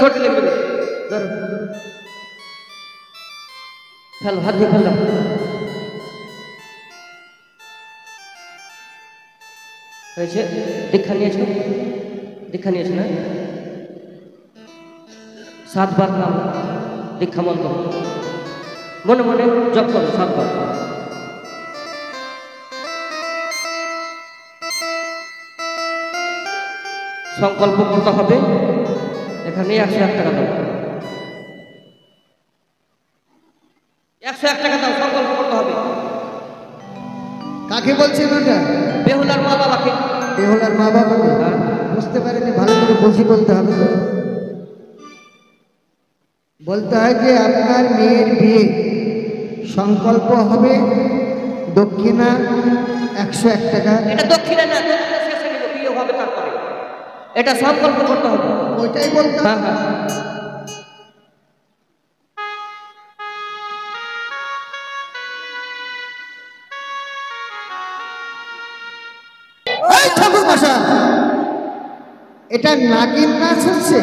চোট লেগে যাবে। ফেলো, হাত দিয়ে ফেলো। হয়েছে? দীক্ষা নিয়েছ? দীক্ষা নিয়েছ না? 7 বার নাম দীক্ষা মন্ত্র মনে মনে জপ করো 7 বার। সংকল্প করতে হবে। এখানে 101 টাকা দাও, 101 টাকা দাও, সংকল্প করতে হবে। কাকে বলছেন ওটা? বেহুলার মা বাবাকে। বেহুলার মা বাবাকে? বুঝতে পারেনি, ভালো করে বুঝি বলতে হবে। বলতে হয় যে আপনার মেয়ের বিয়ে সংকল্প হবে দক্ষিণা 101 টাকা। এটা দক্ষিণা না, দক্ষিণা শেষে নিব, বিয়ে হবে তারপরে। এটা সংকল্প করতে হবে। ওইটাই বলতে হবে। হ্যাঁ। এই ঠাকুর মশাই, এটা নাগিন নাচ হচ্ছে?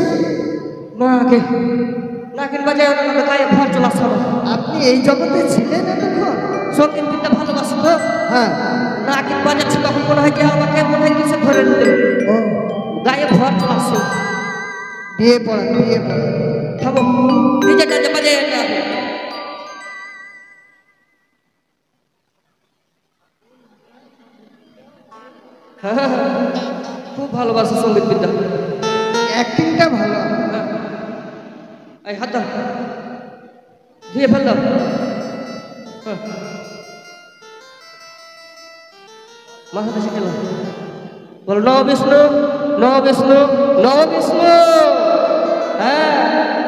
নাগিন বাজায় ওটা গায়ে ভর চলাচ্ছে। আপনি এই জগতে ছিলেন এতক্ষণ? সঙ্গীত বিদ্যা ভালোবাসি তো। হ্যাঁ। নাগিন বাজাচ্ছে তখন মনে হয় যে আমাকে মনে হয় কিসে ধরে নিতে, ও, গায়ে ভর চলাচ্ছে। বিয়ে পড়ান, বিয়ে পড়ান। থামো, ডিজেটা যে বাজে না। খুব ভালোবাসে সঙ্গীত বিদ্যা। অ্যাক্টিংটা ভালো। এই হাত দাও, ধুয়ে ফেল দাও। মাথাটা সেটে দাও, বলো নম বিষ্ণু, নম বিষ্ণু, নম বিষ্ণু।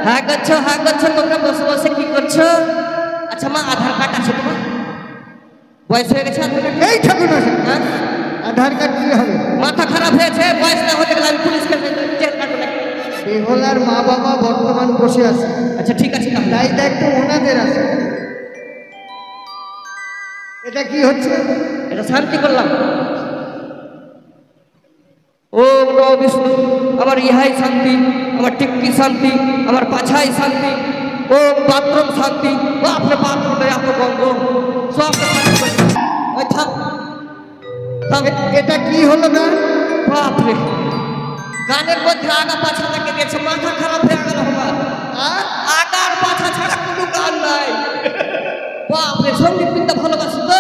হ্যাঁ করছো, হ্যাঁ করছো। তোমরা বসে বসে কি করছো? আচ্ছা মা, আধার কার্ড আছে তোমার? বয়স হয়ে গেছে আধার কার্ড? এই ঠাকুর মশাই, হ্যাঁ, আধার কার্ড কি হবে? মাথা খারাপ হয়েছে, বয়স না হতে গেলে আমি পুলিশকে জেল কাটবো নাকি? বেহুলার মা বাবা বর্তমান বসে আছে, আচ্ছা ঠিক আছে তাহলে। তাই দায়িত্ব ওনাদের আছে। এটা কি হচ্ছে? এটা শান্তি করলাম। ওম নমঃ বিষ্ণু। আমার ইহাই শান্তি, আমার টিক্কি শান্তি, আমার পাছাই শান্তি। ওম বাথরুম শান্তি। বাপরে বাথরুমে এত গন্ধ, সব শান্তি করে। ওই থাম থাম। এটা কি হলো না? বাপরে, গানের মধ্যে আগা পাছা লাগে দিয়েছে, মাথা খারাপ হয়ে গেল আমার। আর আগার পাছা ছাড়া কোনো গান নাই। বাপরে, সঙ্গীত বিদ্যা ভালোবাসি তো।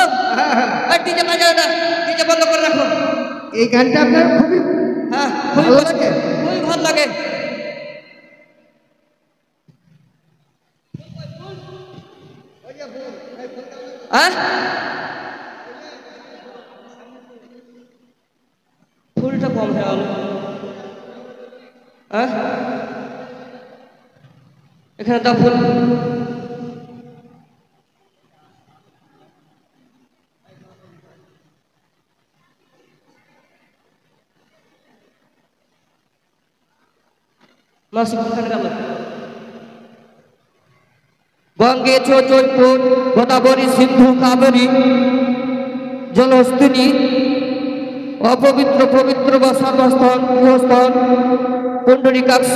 ডিজে বাজাও না, ডিজে বন্ধ করে রাখো। এই গানটা আপনার খুবই হ্যাঁ, ভালো লাগে? খুবই ভালো লাগে। হ্যাঁ, ফুলটা কম হয়ে গেল। হ্যাঁ, এখানে দাও ফুল। মাসি কোথায় গেল? গঙ্গে চ চৈপুর গোদাবরী সিন্ধু কাবেরী জলস্থিনী অপবিত্র পবিত্র বা সর্বস্থন গৃহস্থন পুণ্ডরীকাক্ষ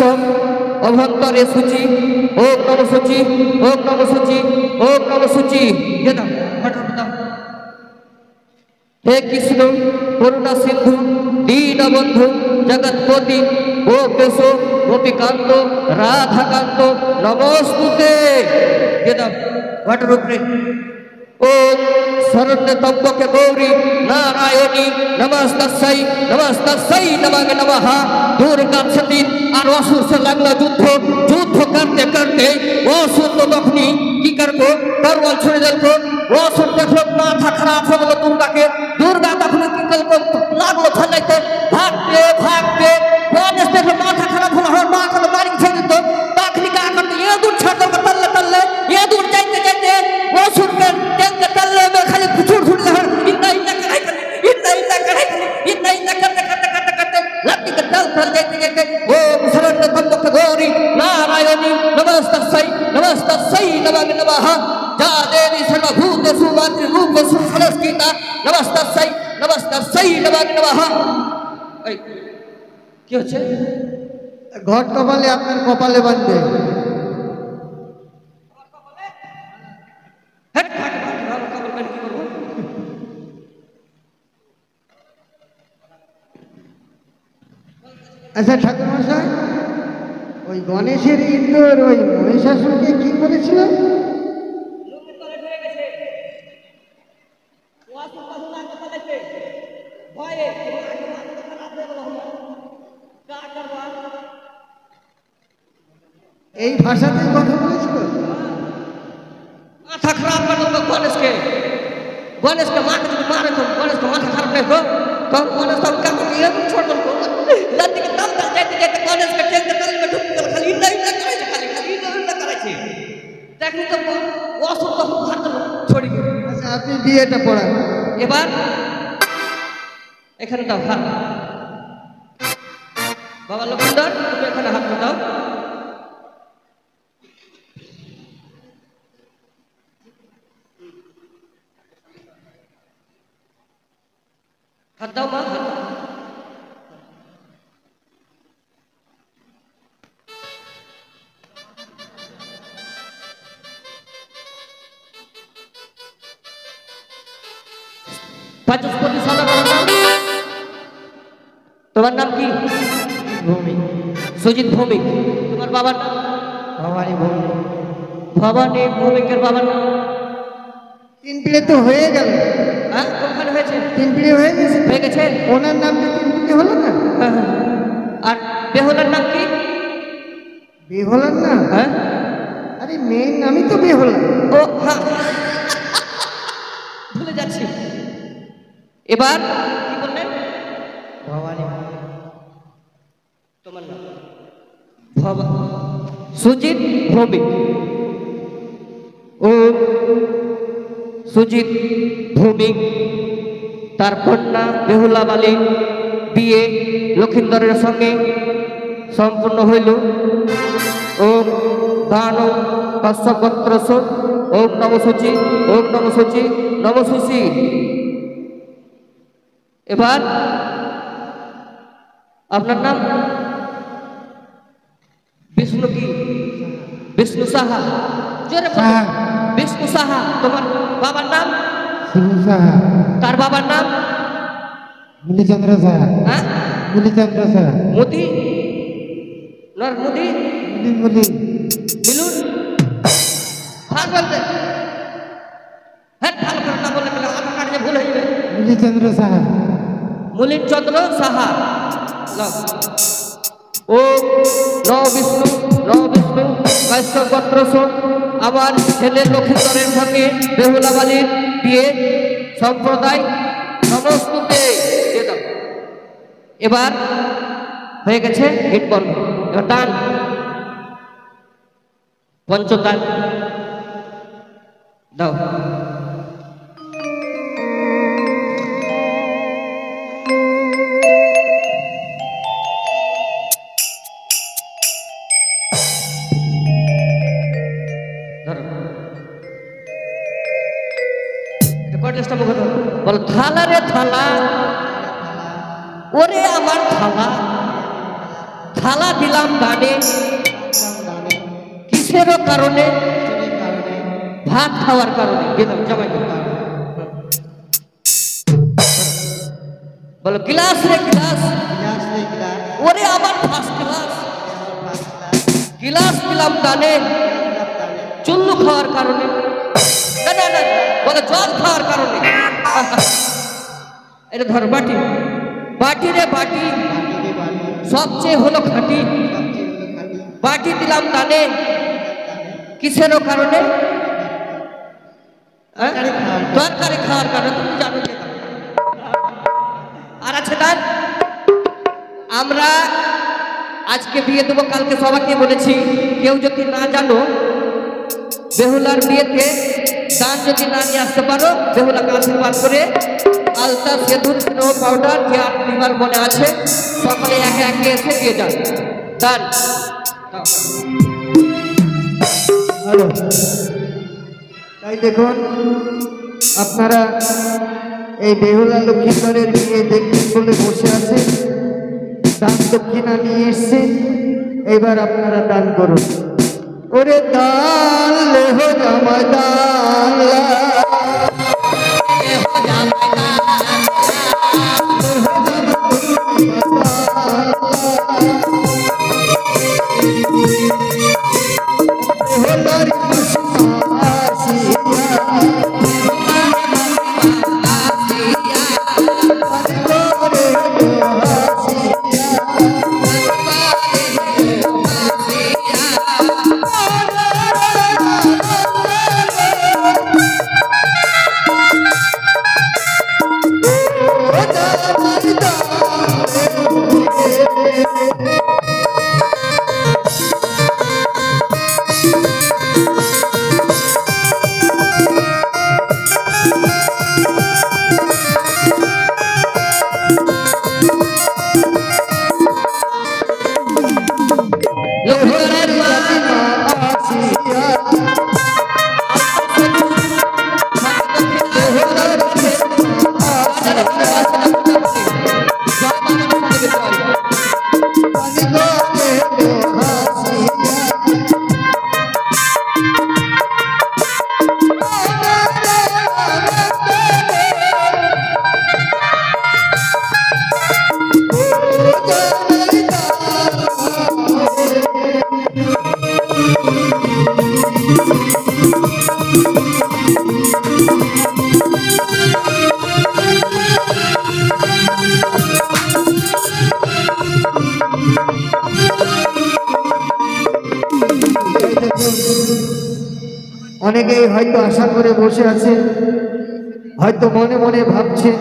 অভ্যন্তরে সূচি। ওম নম সূচি, ওম নম সূচি, ওম নম সূচি। হে কৃষ্ণ করুণা সিন্ধু দীনবন্ধু জগৎপতি ও কেশ গোপীকান্ত রাধাকান্ত নমস্তুতে। ঘটের উপরে ওম শরণ্য তব্বকে গৌরী নারায়ণী নমস্তস্যৈ নমস্তস্যৈ নমঃ নমঃ। দুর্গা সতী আর অসুর সে লাগলো যুদ্ধ। যুদ্ধ করতে করতে অসুর তো তখনই কি করবো, তরোয়াল ছুড়ে দিলবো। অসুর দেখলো মাথা খারাপ হয়ে গেল দুর্গাকে। দুর্গা তখন কি করলো, লাগলো ঠান্ডাইতে। ভাগতে ভাগতে গণেশ দেখলো মাথা খারাপ হলো, মা হলো বাড়ি ছেড়ে দিত। তখনই কা করতে এ দূর ছাড় দরকার, তাল্লে তাল্লে এ দূর যাইতে যাইতে অসুরকে টেঙ্গে তাল্লে খালি ছুট ছুট ইন্দা ইন্দা কড়াই করে, ইন্দা ইন্দা কড়াই করে, ইন্দা ইন্দা করতে করতে করতে করতে লাঠি কে ডাল ফেল যাইতে যাইতে ওম শরণ্য তম্বকে গৌরী নারায়ণী নমস্তস্যৈ নমস্তস্যৈ নমঃ নমঃ। যা দেবী সর্বভূতেষু মাতৃরূপেষু সংস্থিতা নমস্তস্যৈ নমস্তস্যৈ নমঃ নমঃ। এই কি হচ্ছে? ঘট কপালে আপনার কপালে বাঁধবে। হ্যাট, ঘাট, ঘাট, ঘাট, কপাল বেঁধে কি করবো? আচ্ছা ঠাকুরমশাই, ওই গণেশের ইন্দোর ওই মহিষাসুরকে কি করেছিল? এই ভাষাতেই কথা বলেছিল। মাথা খারাপ করে দেবো গণেশকে। গণেশকে মাকে যদি মারে তো গণেশকে মাথা খারাপ নেই তো তখন গণেশ তখন কাকু দিয়ে ছোট রাত্রিকে দাম দাম যাইতে যাইতে গণেশকে টেনতে তলে ঢুকতে গেল, খালি ইন্ডা ইন্ডা করেছে, খালি ইন্ডা ইন্ডা করেছে। দেখুন তো অসুখ তখন হাত ছড়ি গেল। আচ্ছা আপনি বিয়েটা পড়ান। এবার এখানে দাও হাত। বাবা লক্ষ্মীন্দর তুমি এখানে হাত দাও। হাত দাও মা, হাত দাও। বাচস্পতি সদাগর নাম। তোমার নাম কি? ভৌমিক। সুজিত ভৌমিক। তোমার বাবার নাম? ভবানী ভৌমিক। ভবানী ভৌমিকের বাবার নাম? তিন পিড়ে তো হয়ে গেল। হ্যাঁ কোনখানে হয়েছে? তিন পিড়ে হয়ে গেছে। হয়ে গেছে। ওনার নাম যে তিন পিড়ে হলো না। হ্যাঁ, হ্যাঁ। আর বেহুলার নাম কি? বেহলার না? হ্যাঁ আরে মেয়ের নামই তো বেহলা। ও হ্যাঁ, ভুলে যাচ্ছি। এবার কি বললেন? ভবানী। তোমার নাম? সুজিত ভৌমিক। ও সুজিত ভৌমিক তার কন্যা বেহুলা বালি বিয়ে লক্ষিন্দরের সঙ্গে সম্পূর্ণ হইল। ওম দান কশ্যপ গোত্রস ওম নম সূচি ওম নম সূচি নম সূচি। এবার আপনার নাম? বিষ্ণু কি? বিষ্ণু সাহা। জোরে বলো। সাহা। বিষ্ণু সাহা। তোমার বাবার নাম? শিবু সাহা। তার বাবার নাম? মুলিচন্দ্র সাহা। হ্যাঁ মুলিচন্দ্র সাহা। মোদি নর মোদি মুলি মুলি। মিলুন। ভালো বলতে হ্যাঁ, ভালো করে না বললে আধার কার্ড যে ভুল হয়ে যাবে। মুলিচন্দ্র সাহা। মুলিন চন্দ্র সাহা। নাও। ও ন বিষ্ণু কশ্যপ গোত্রস। আমার ছেলে লক্ষিন্দরের সঙ্গে বেহুলা বালির বিয়ে সম্প্রদায় সমস্তুতে দিয়ে দাও। এবার হয়ে গেছে হিট বন্ধ। এবার টান পঞ্চদান দাও। বলো থালা রে থালা, ওরে আমার থালা, থালা দিলাম দানে কিসেরও কারণে? ভাত খাওয়ার কারণে দিলাম জামাই। বলো গ্লাস রে গ্লাস, ওরে আমার ফার্স্ট ক্লাস, গ্লাস দিলাম দানে চুল্লু খাওয়ার কারণে। না না না, বলো জল খাওয়ার কারণে। এটা ধরো বাটি, বাটি রে বাটি সবচেয়ে হলো খাঁটি, বাটি দিলাম দানে কিসেরও কারণে? তরকারি খাওয়ার কারণে। তুমি জানো যে আর আছে দান। আমরা আজকে বিয়ে দেবো, কালকে সবাইকে বলেছি কেউ যদি না জানো বেহুলার বিয়েতে দান যদি না নিয়ে আসতে পারো, বেহুলাকে আশীর্বাদ করে আলতা সেঁদুর স্নো পাউডার যে আপনার মনে আছে সকলে একে একে এসে দিয়ে যান দান। তাই দেখুন আপনারা এই বেহুলা লক্ষিন্দরের বিয়ে দেখবেন বলে বসে আছে, দান দক্ষিণা নিয়ে এসছে এবার আপনারা দান করুন। ওরে দান লেহ জামাই দান লা। অনেকেই হয়তো আশা করে বসে আছে, হয়তো মনে মনে ভাবছে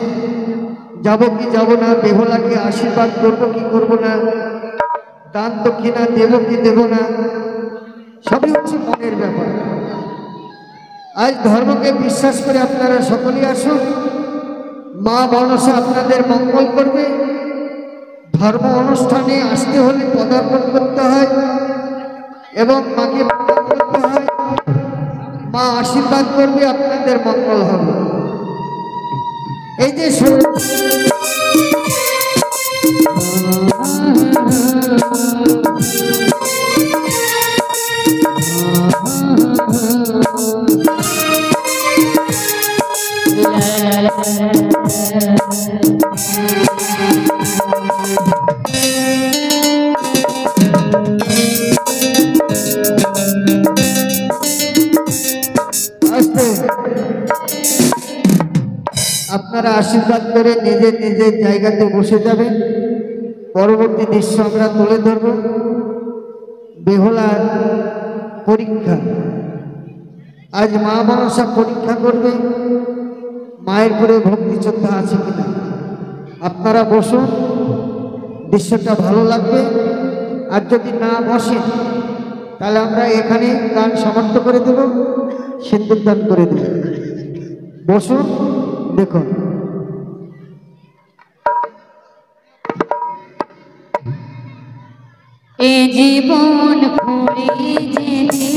যাব কি যাব না, বেহুলাকে আশীর্বাদ করব কি করব না, দান দক্ষিণা দেব কি দেব না, সবই হচ্ছে মনের ব্যাপার। আজ ধর্মকে বিশ্বাস করে আপনারা সকলেই আসুন, মা মনসা আপনাদের মঙ্গল করবে। ধর্ম অনুষ্ঠানে আসতে হলে পদার্পণ করতে হয় এবং মাকে প্রণাম করতে হয়। মা আশীর্বাদ করবে, আপনাদের মঙ্গল হবে। এই যে আপনারা আশীর্বাদ করে নিজের নিজের জায়গাতে বসে যাবেন। পরবর্তী দৃশ্য আমরা তুলে ধরব। বেহুলার পরীক্ষা, আজ মা মনসা পরীক্ষা করবে মায়ের পরে ভক্তি শ্রদ্ধা আছে কিনা। আপনারা বসুন, দৃশ্যটা ভালো লাগবে। আর যদি না বসেন তাহলে আমরা এখানে গান সমাপ্ত করে দেব, সিন্দুর দান করে দেব। বসুন, দেখুন। এ জীবন ঘুরে যেতে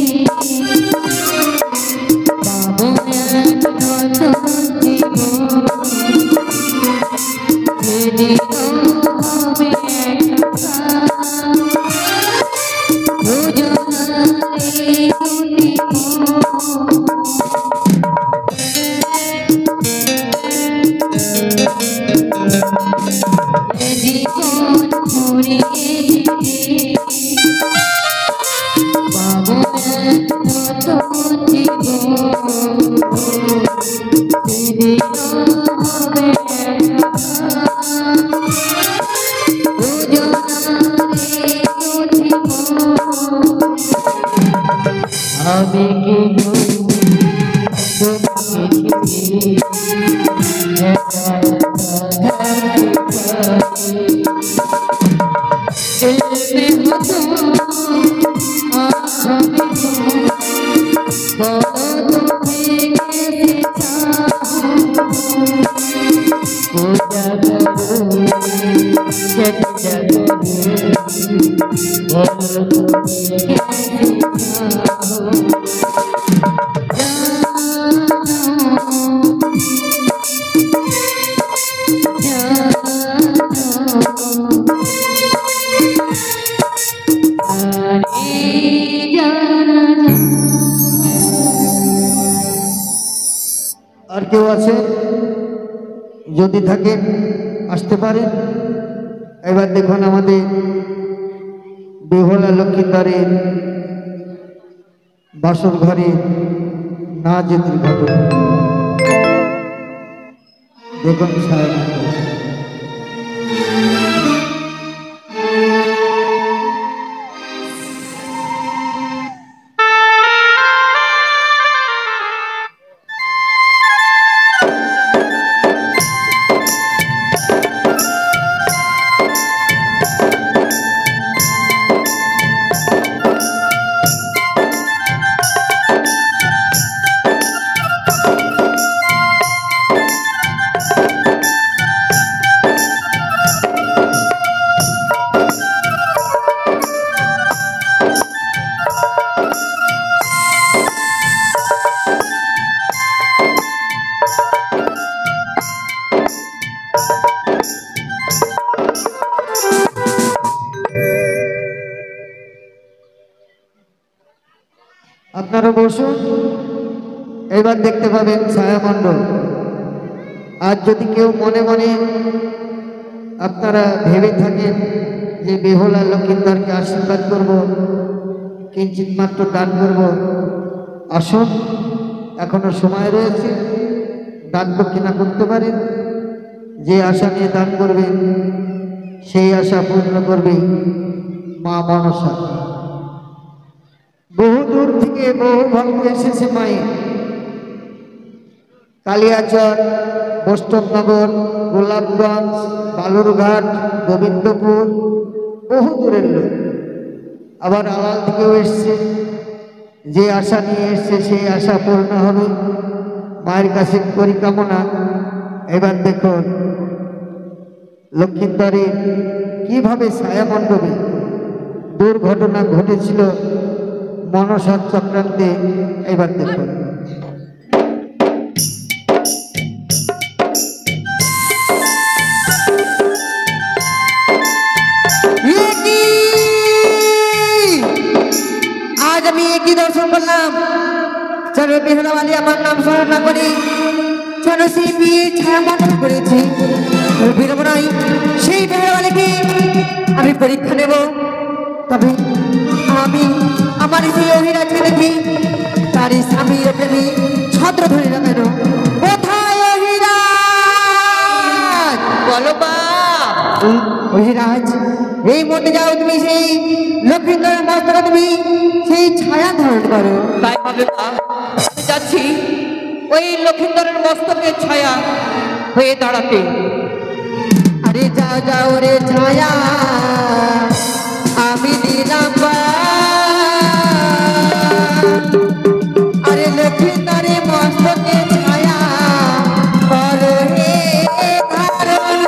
পাবো এক নতুন জীবন, সেদিন হবে একা দুজনারে দুটি এ জীবন ঘুরে যেতে পাবো এক নতুন জীবন, সেদিন হবে আবেগে জানা যায়। আর কেউ আছে যদি থাকেন আসতে পারেন। এবার দেখুন আমাদের বেহুলা লক্ষ্মীদ্বারের বাসর ঘরে না যেতে ঘটনা দেখুন সারা আপনারা বসুন। এবার দেখতে পাবেন ছায়ামণ্ডল। আর যদি কেউ মনে মনে আপনারা ভেবে থাকেন যে বেহুলা লক্ষ্মীদ্বারকে আশীর্বাদ করব, কিঞ্চিত মাত্র দান করব, আসুন, এখনো সময় রয়েছে, দান দক্ষিণা করতে পারেন। যে আশা নিয়ে দান করবেন সেই আশা পূর্ণ করবে মা মনসা। বহু দূর থেকে বহু ভক্ত এসেছে মায়ের। কালিয়াচর, বৈষ্ণবনগর, গোলাপগঞ্জ, বালুরঘাট, গোবিন্দপুর, বহু দূরের লোক। আবার আলাল থেকেও এসছে। যে আশা নিয়ে এসছে সেই আশা পূর্ণ হবে, মায়ের কাছে করি কামনা। এবার দেখুন লক্ষ্মীদ্বারে কিভাবে ছায়ামণ্ডপে দুর্ঘটনা ঘটেছিল মনসার চক্রান্তে। এবার দেখুন আজ আমি একই দর্শন করলাম। চলো বেহুলাওয়ালি আমার নাম স্মরণ না করি, চলো সেই বিয়ের ছায়া মণ্ডপ করেছি। বিড়ম্বনায় সেই বেহুলাওয়ালিকে আমি পরীক্ষা নেব। তবে আমি আমার সেই অহিরাজকে দেখি তার স্বামীর প্রেমী ছত্র ধরে না কেন। কোথায় অহিরাজ? বলো বা অহিরাজ, এই মুহূর্তে যাও তুমি সেই লক্ষ্মীন্দরের মস্তকে তুমি সেই ছায়া ধারণ করো। তাই হবে মা, আমি যাচ্ছি ওই লক্ষিন্দরের মস্তকের ছায়া হয়ে দাঁড়াতে। আরে যাও যাও রে ছায়া, আমি দিলাম আরে লক্ষ্মীন্দরে মস্তকে ছায়া করো হে ধারণ।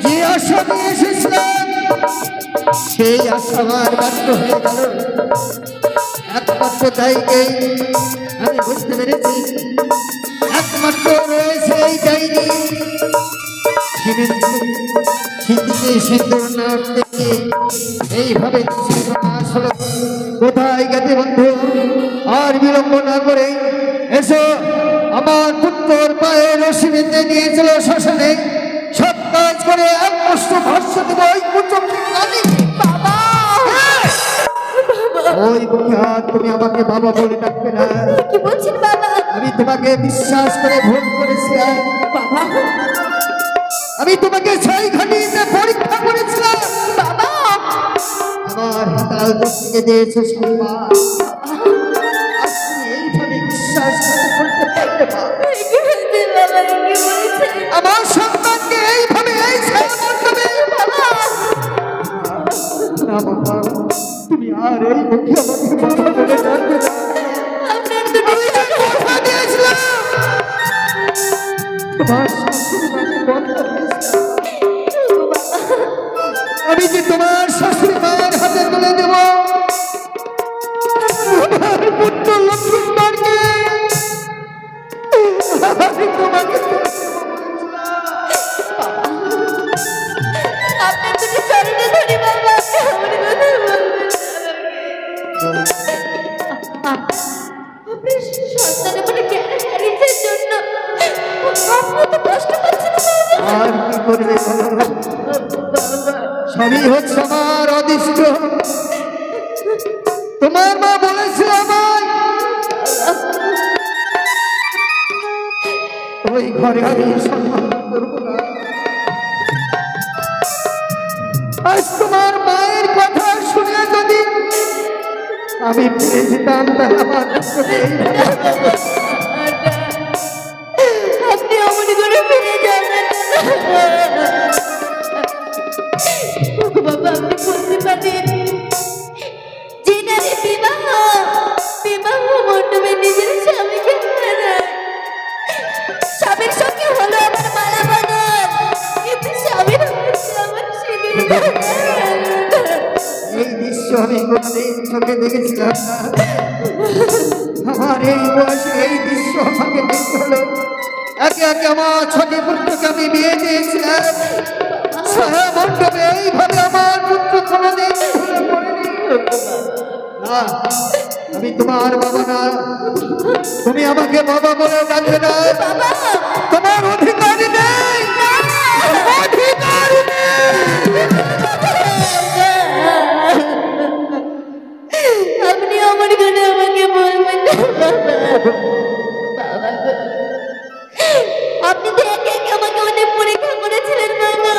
যে আশা নিয়ে এসেছিলাম সেই আশা আমার ব্যর্থ হয়ে গেল। একমাত্র দায়ীকেই আমি বুঝতে পেরেছি। একমাত্র রয়েছে এই ডাইনি। সিঁথিতে সিঁদুর না উঠতে গিয়ে এইভাবে সর্বনাশ হলো। কোথায় গেছে বন্ধু? আর বিলম্ব না করে এসো। আমার পুত্রর পায়ে রশি বেঁধে নিয়েছিল শ্মশানে। সব কাজ করে এক কষ্ট ভাষ্য দেবো ওই কুচক্রী কালী। ওই মুখে আর তুমি আমাকে বাবা বলে ডাকবে না। কি বলছেন বাবা? আমি তোমাকে বিশ্বাস করে ভুল করেছিলাম। বাবা, আমি তোমাকে 6 ঘাটিতে পরীক্ষা করেছিলাম। বাবা, আমার হাতাল থেকে দিয়েছে সম্মান। আজ তুমি এইভাবে বিশ্বাস করতে পারলে না। কি হয়েছে বাবা? কি বলছেন আমার সন্তানকে এইভাবে এই ছায়া মণ্ডপে বাবা? না বাবা, তুমি আর এই মুখে আমাকে বাবা বলে ডাকবে না। আপনার তোমার শাশুড়ি মাকে কথা দিয়েছিলাম, আমি যে তোমার শাশুড়ি মায়ের হাতে তুলে দেব তোমার পুত্র লক্ষ্মীবারকে। আমি তোমাকে আপনার দুটি চরণে ধরি বাবা, আমার কথা বলবেন না। আপনার সন্তানের মনে জ্ঞান হারিয়েছে জন্য আপনি তো কষ্ট পাচ্ছেন বাবা। আর কি করবে বলো? সবই হচ্ছে আমার অদৃষ্ট। তোমার মা বলেছিল আমায় ওই ঘরে আমি সম্মান করব না। আজ তোমার মায়ের কথা শুনে যদি আমি ফিরে যেতাম তাহলে আমার আপনি অমনি করে ফিরে যাবেন বাবা। আপনি বলতে পারেন যে নারী বিবাহ মণ্ডপে নিজের স্বামীকে হারায়, স্বামীর সঙ্গে হলো আমার মালা বদল, কিন্তু স্বামীর হচ্ছে আমার সেদিন। এই দৃশ্য আমি কোনদিন চোখে দেখেছিলাম না। আমার এই বয়সে এই দৃশ্য আমাকে দেখতে হলো। একে একে আমার ছোট পুত্রকে আমি বিয়ে দিয়েছিলাম ছায়া মণ্ডপে, এইভাবে আমার পুত্র কোনদিন ভুলে পড়েনি। না, আমি তোমার বাবা না, তুমি আমাকে বাবা বলে ডাকবে না। তোমার অধিকার নেই, অধিকার নেই। আপনি আমার ঘরে আমাকে বলবেন না বাবা। আপনি তো একে একে আমাকে অনেক পরীক্ষা করেছিলেন বাবা।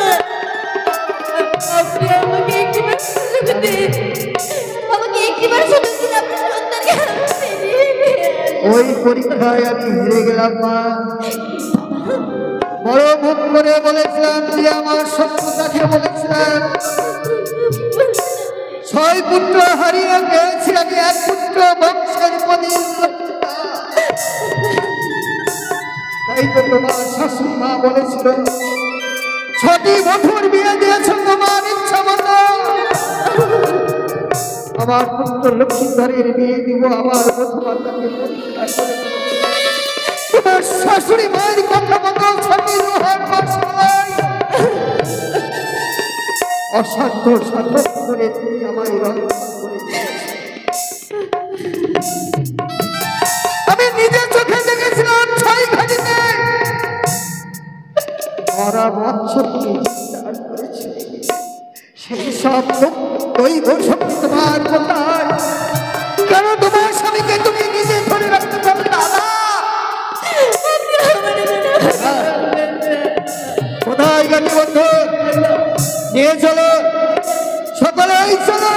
আপনি আমাকে একটিবার সুযোগ দিন, আমাকে একটিবার সুযোগ দিন আপনার সন্তানকে ফিরিয়ে দিন। ওই পরীক্ষায় আমি হেরে গেলাম মা। বড় মুখ করে বলেছিলাম যে আমার শত্রুতাকে বলেছিলাম 6 পুত্র হারিয়ে পেয়েছি আমি, 1 পুত্র বংশের প্রদীপ। তাই তো তোমার শাশুড়ি মা বলেছিল 6টি বধূর বিয়ে দিয়েছ তোমার ইচ্ছা মতো। আমার পুত্র লক্ষ্মীধরের বিয়ে দিব, আমার প্রথমাতাকে পরীক্ষা করে দেব। তোমার শাশুড়ি মায়ের কথা মতো 6টি রোহার বাসায় অসাধ্য সাধন করে তুমি আমায় রক্ষা করে দিয়েছ। আমি নিজের চোখে দেখেছিলাম 6 ঘাটিতে মরা মৎস্যকে চিৎকার করেছে। সেই সব দৈব শক্তি তোমার কোথায়? কেন তোমার স্বামীকে তুমি নিজে ধরে রাখতে পারবে না? কোথায় গেলি বন্ধু? নিয়ে চলো, সকলেই চলো।